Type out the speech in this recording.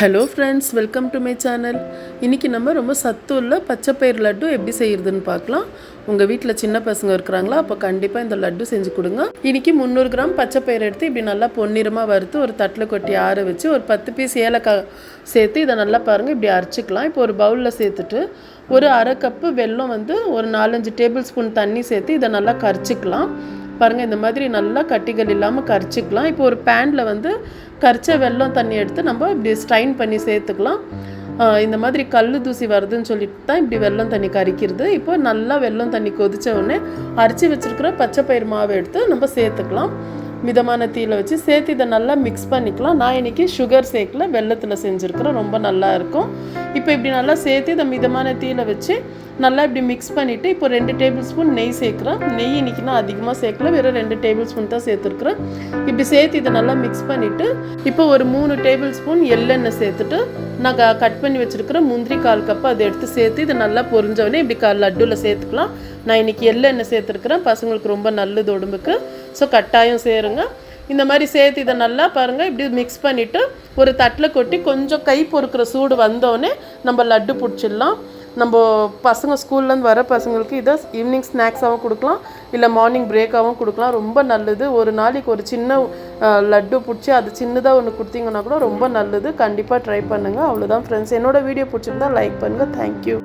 Hello friends, welcome to my channel. இன்றைக்கி நம்ம ரொம்ப சத்துள்ள பச்சைப்பயிறு லட்டு எப்படி செய்கிறதுன்னு பார்க்கலாம். உங்கள் வீட்டில் சின்ன பசங்க இருக்கிறாங்களா? அப்போ கண்டிப்பாக இந்த லட்டு செஞ்சு கொடுங்க. இன்றைக்கி 300 கிராம் பச்சைப்பயிறு எடுத்து இப்படி நல்லா பொன்னிறமாக வறுத்து ஒரு தட்டில் கொட்டி ஆற வச்சு ஒரு 10 பீஸ் ஏலக்காய் சேர்த்து இதை நல்லா பாருங்கள் இப்படி அரைச்சிக்கலாம். இப்போ ஒரு பவுலில் சேர்த்துட்டு ஒரு அரை கப்பு வெல்லம் ஒரு 4-5 டேபிள் ஸ்பூன் தண்ணி சேர்த்து இதை நல்லா கரைச்சிக்கலாம். பாருங்கள், இந்த மாதிரி நல்லா கட்டிகள் இல்லாமல் கரைச்சிக்கலாம். இப்போ ஒரு பேனில் கரைச்ச வெல்லம் தண்ணி எடுத்து நம்ம இப்படி ஸ்ட்ரைன் பண்ணி சேர்த்துக்கலாம். இந்த மாதிரி கல் தூசி வருதுன்னு சொல்லிட்டு தான் இப்படி வெல்லம் தண்ணி கறிக்கிறது. இப்போ நல்லா வெல்லம் தண்ணி கொதித்த உடனே அரைச்சி வச்சுருக்கிற பச்சைப்பயிறு மாவை எடுத்து நம்ம சேர்த்துக்கலாம். மிதமான தீயில் வச்சு சேர்த்து இதை நல்லா மிக்ஸ் பண்ணிக்கலாம். நான் இன்றைக்கி சுகர் சேர்க்கல, வெல்லத்தில் செஞ்சுருக்கிறேன், ரொம்ப நல்லா இருக்கும். இப்போ இப்படி நல்லா சேர்த்து இதை மிதமான தீயில் வச்சு நல்லா இப்படி மிக்ஸ் பண்ணிவிட்டு இப்போ 2 டேபிள் ஸ்பூன் நெய் சேர்க்குறேன். நெய் இன்றைக்கி நான் அதிகமாக சேர்க்கல, வெறும் 2 டேபிள் ஸ்பூன் தான் சேர்த்துருக்குறேன். இப்படி சேர்த்து இதை நல்லா மிக்ஸ் பண்ணிவிட்டு இப்போ ஒரு 3 டேபிள் ஸ்பூன் எள்ளெண்ணெய் சேர்த்துட்டு நான் கட் பண்ணி வச்சுருக்கிற முந்திரி 1/4 கப்பு அதை எடுத்து சேர்த்து இதை நல்லா பொரிஞ்சவொடனே இப்படி லட்டுவில் சேர்த்துக்கலாம். நான் இன்றைக்கி எள்ளெண்ணெய் சேர்த்துருக்குறேன், பசங்களுக்கு ரொம்ப நல்லது உடம்புக்கு. ஸோ கட்டாயம் சேருங்க. இந்த மாதிரி சேர்த்து இதை நல்லா பாருங்கள் இப்படி மிக்ஸ் பண்ணிவிட்டு ஒரு தட்டில் கொட்டி கொஞ்சம் கை பொறுக்கிற சூடு வந்தோடனே நம்ம லட்டு பிடிச்சிடலாம். நம்ம பசங்க ஸ்கூல்லேருந்து வர பசங்களுக்கு இதை ஈவினிங் ஸ்நாக்ஸாகவும் கொடுக்கலாம், இல்லை மார்னிங் பிரேக்காகவும் கொடுக்கலாம். ரொம்ப நல்லது. ஒரு நாளைக்கு ஒரு சின்ன லட்டு பிடிச்சி அது சின்னதாக ஒன்று கொடுத்தீங்கன்னா கூட ரொம்ப நல்லது. கண்டிப்பாக ட்ரை பண்ணுங்கள். அவ்வளோதான் ஃப்ரெண்ட்ஸ். என்னோடய வீடியோ பிடிச்சிருந்தா லைக் பண்ணுங்கள். தேங்க்யூ.